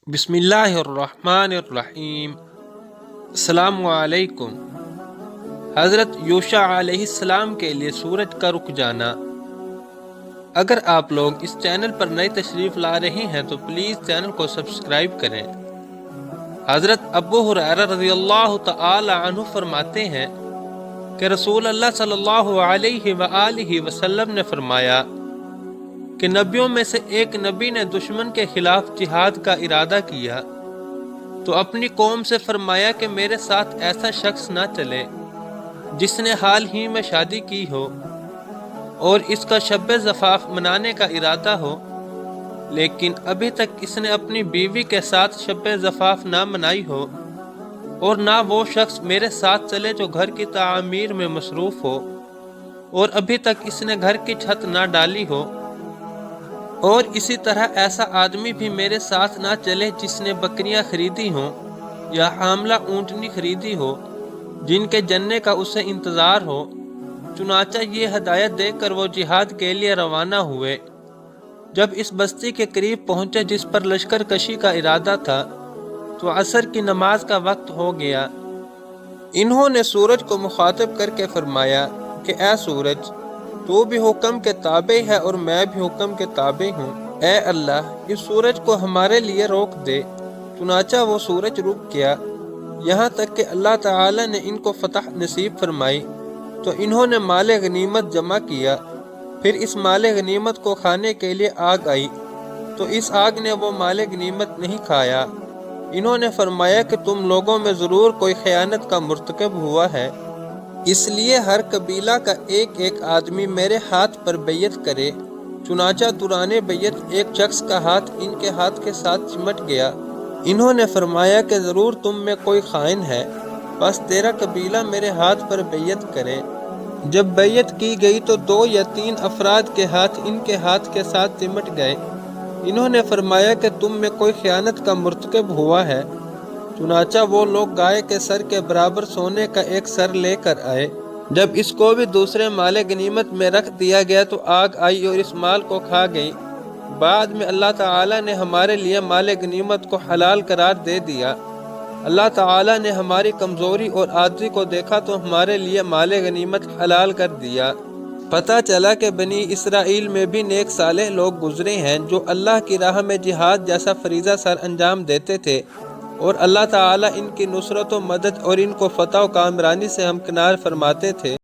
بسم اللہ الرحمن الرحیم۔ السلام علیکم۔ حضرت یوشع علیہ السلام کے لیے سورج کا رک جانا۔ اگر آپ لوگ اس چینل پر نئی تشریف لا رہے ہیں تو پلیز چینل کو سبسکرائب کریں۔ حضرت ابو ہریرہ رضی اللہ تعالی عنہ فرماتے ہیں کہ رسول اللہ صلی اللہ علیہ وآلہ وسلم نے فرمایا کہ نبیوں میں سے ایک نبی نے دشمن کے خلاف جہاد کا ارادہ کیا تو اپنی قوم سے فرمایا کہ میرے ساتھ ایسا شخص نہ چلے جس نے حال ہی میں شادی کی ہو اور اس کا شب زفاف منانے کا ارادہ ہو، لیکن ابھی تک اس نے اپنی بیوی کے ساتھ شب زفاف نہ منائی ہو، اور نہ وہ شخص میرے ساتھ چلے جو گھر کی تعمیر میں مصروف ہو اور ابھی تک اس نے گھر کی چھت نہ ڈالی ہو، اور اسی طرح ایسا آدمی بھی میرے ساتھ نہ چلے جس نے بکریاں خریدی ہوں یا حاملہ اونٹنی خریدی ہو جن کے جننے کا اسے انتظار ہو۔ چنانچہ یہ ہدایت دے کر وہ جہاد کے لیے روانہ ہوئے۔ جب اس بستی کے قریب پہنچے جس پر لشکر کشی کا ارادہ تھا تو عصر کی نماز کا وقت ہو گیا۔ انہوں نے سورج کو مخاطب کر کے فرمایا کہ اے سورج، تو بھی حکم کے تابع ہے اور میں بھی حکم کے تابع ہوں، اے اللہ اس سورج کو ہمارے لیے روک دے۔ چنانچہ وہ سورج رک گیا یہاں تک کہ اللہ تعالی نے ان کو فتح نصیب فرمائی تو انہوں نے مال غنیمت جمع کیا۔ پھر اس مال غنیمت کو کھانے کے لیے آگ آئی تو اس آگ نے وہ مال غنیمت نہیں کھایا۔ انہوں نے فرمایا کہ تم لوگوں میں ضرور کوئی خیانت کا مرتکب ہوا ہے، اس لیے ہر قبیلہ کا ایک ایک آدمی میرے ہاتھ پر بیعت کرے۔ چنانچہ دوران بیعت ایک شخص کا ہاتھ ان کے ہاتھ کے ساتھ چمٹ گیا۔ انہوں نے فرمایا کہ ضرور تم میں کوئی خائن ہے، بس تیرا قبیلہ میرے ہاتھ پر بیعت کرے۔ جب بیعت کی گئی تو 2 یا 3 افراد کے ہاتھ ان کے ہاتھ کے ساتھ چمٹ گئے۔ انہوں نے فرمایا کہ تم میں کوئی خیانت کا مرتکب ہوا ہے۔ چنانچہ وہ لوگ گائے کے سر کے برابر سونے کا ایک سر لے کر آئے۔ جب اس کو بھی دوسرے مال غنیمت میں رکھ دیا گیا تو آگ آئی اور اس مال کو کھا گئی۔ بعد میں اللہ تعالیٰ نے ہمارے لیے مال غنیمت کو حلال قرار دے دیا۔ اللہ تعالیٰ نے ہماری کمزوری اور عاجزی کو دیکھا تو ہمارے لیے مال غنیمت حلال کر دیا۔ پتہ چلا کہ بنی اسرائیل میں بھی نیک صالح لوگ گزرے ہیں جو اللہ کی راہ میں جہاد جیسا فریضہ سر انجام دیتے تھے، اور اللہ تعالیٰ ان کی نصرت و مدد اور ان کو فتح و کامرانی سے ہمکنار فرماتے تھے۔